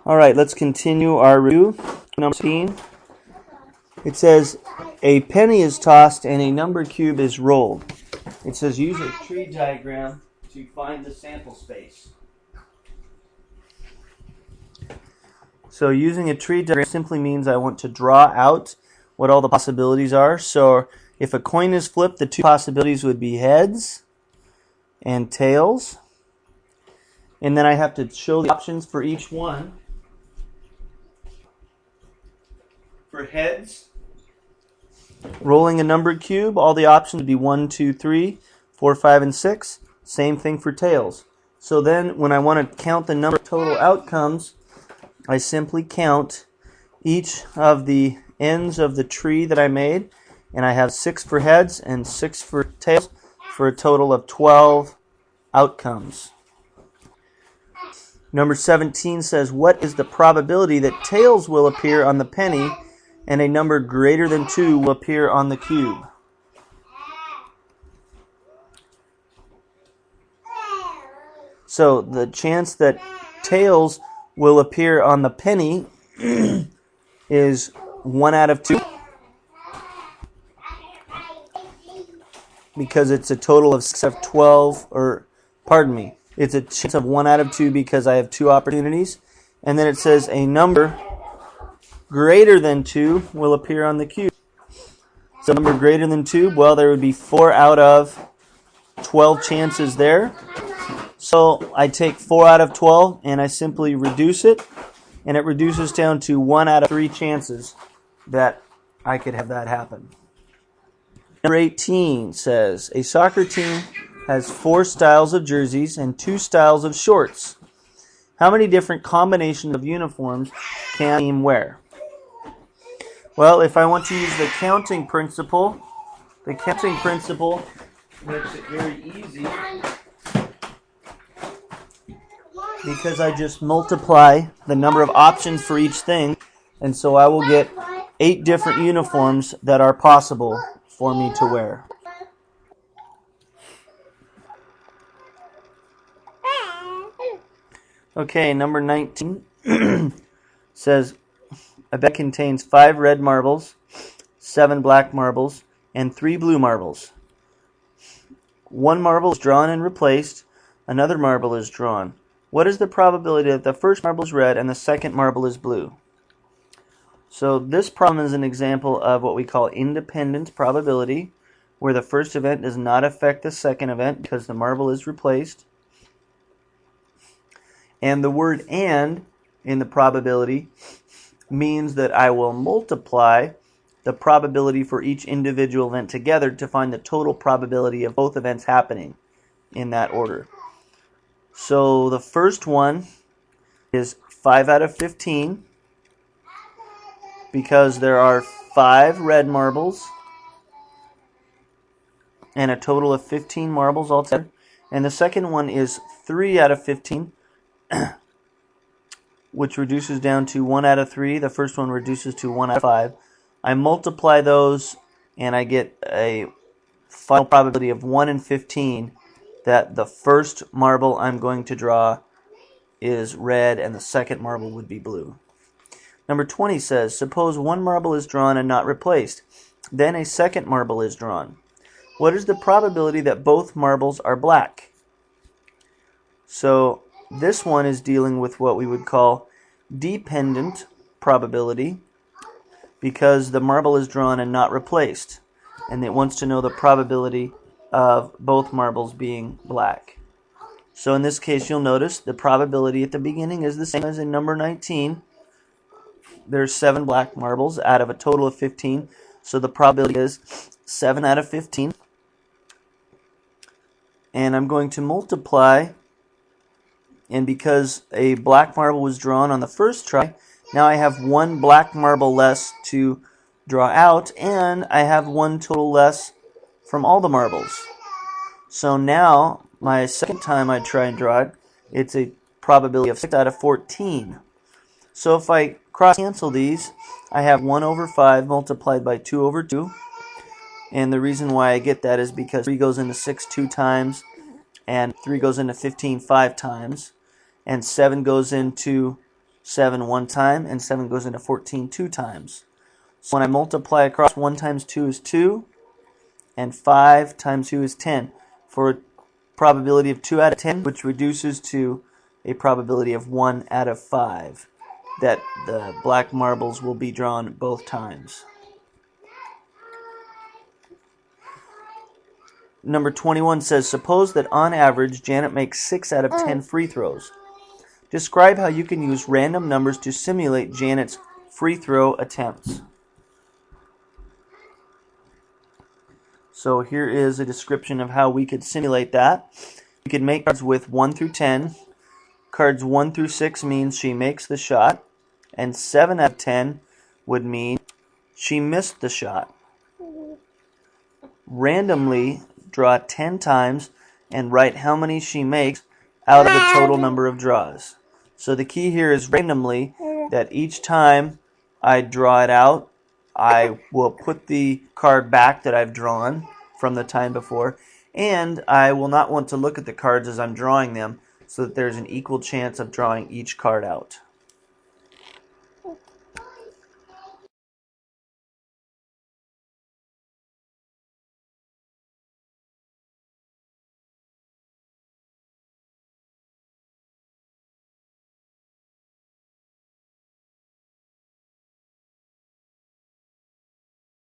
All right, let's continue our review. Number 16. It says a penny is tossed and a number cube is rolled. It says use a tree diagram to find the sample space. So using a tree diagram simply means I want to draw out what all the possibilities are. So if a coin is flipped, the two possibilities would be heads and tails. And then I have to show the options for each one. For heads, rolling a number cube, all the options would be 1, 2, 3, 4, 5, and 6. Same thing for tails. So then when I want to count the number of total outcomes, I simply count each of the ends of the tree that I made, and I have 6 for heads and 6 for tails for a total of 12 outcomes. Number 17 says, what is the probability that tails will appear on the penny and a number greater than 2 will appear on the cube? So the chance that tails will appear on the penny is 1 out of 2, because it's a total of 6 of 12, or pardon me, it's a chance of 1 out of 2 because I have 2 opportunities. And then it says a number greater than 2 will appear on the cube. So number greater than 2, well, there would be 4 out of 12 chances there. So I take 4 out of 12 and I simply reduce it, and it reduces down to 1 out of 3 chances that I could have that happen. Number 18 says a soccer team has 4 styles of jerseys and 2 styles of shorts. How many different combinations of uniforms can a team wear? Well, if I want to use the counting principle makes it very easy, because I just multiply the number of options for each thing, and so I will get 8 different uniforms that are possible for me to wear. Okay, number 19 says a bag contains 5 red marbles, 7 black marbles, and 3 blue marbles. 1 marble is drawn and replaced. Another marble is drawn. What is the probability that the first marble is red and the second marble is blue? So this problem is an example of what we call independent probability, where the first event does not affect the second event because the marble is replaced. And the word "and" in the probability means that I will multiply the probability for each individual event together to find the total probability of both events happening in that order. So the first one is 5 out of 15, because there are 5 red marbles and a total of 15 marbles altogether. And the second one is 3 out of 15, which reduces down to 1 out of 3. The first one reduces to 1 out of 5. I multiply those and I get a final probability of 1 in 15 that the first marble I'm going to draw is red and the second marble would be blue. Number 20 says, suppose 1 marble is drawn and not replaced. Then a second marble is drawn. What is the probability that both marbles are black? So this one is dealing with what we would call dependent probability, because the marble is drawn and not replaced, and it wants to know the probability of both marbles being black. So in this case, you'll notice the probability at the beginning is the same as in number 19. There's 7 black marbles out of a total of 15, so the probability is 7 out of 15. And I'm going to multiply, and because a black marble was drawn on the first try, now I have 1 black marble less to draw out, and I have 1 total less from all the marbles. So now, my second time I try and draw it, it's a probability of 6 out of 14. So if I cross-cancel these, I have 1 over 5 multiplied by 2 over 2. And the reason why I get that is because 3 goes into 6 2 times, and 3 goes into 15 5 times, and 7 goes into 7 one time, and 7 goes into 14 two times. So when I multiply across, 1 times 2 is 2, and 5 times 2 is 10, for a probability of 2 out of 10, which reduces to a probability of 1 out of 5, that the black marbles will be drawn both times. Number 21 says, suppose that on average, Janet makes 6 out of 10 free throws. Describe how you can use random numbers to simulate Janet's free throw attempts. So here is a description of how we could simulate that. We could make cards with 1 through 10. Cards 1 through 6 means she makes the shot, and 7 out of 10 would mean she missed the shot. Randomly draw 10 times and write how many she makes out of the total number of draws. So the key here is randomly, that each time I draw it out, I will put the card back that I've drawn from the time before, and I will not want to look at the cards as I'm drawing them, so that there's an equal chance of drawing each card out.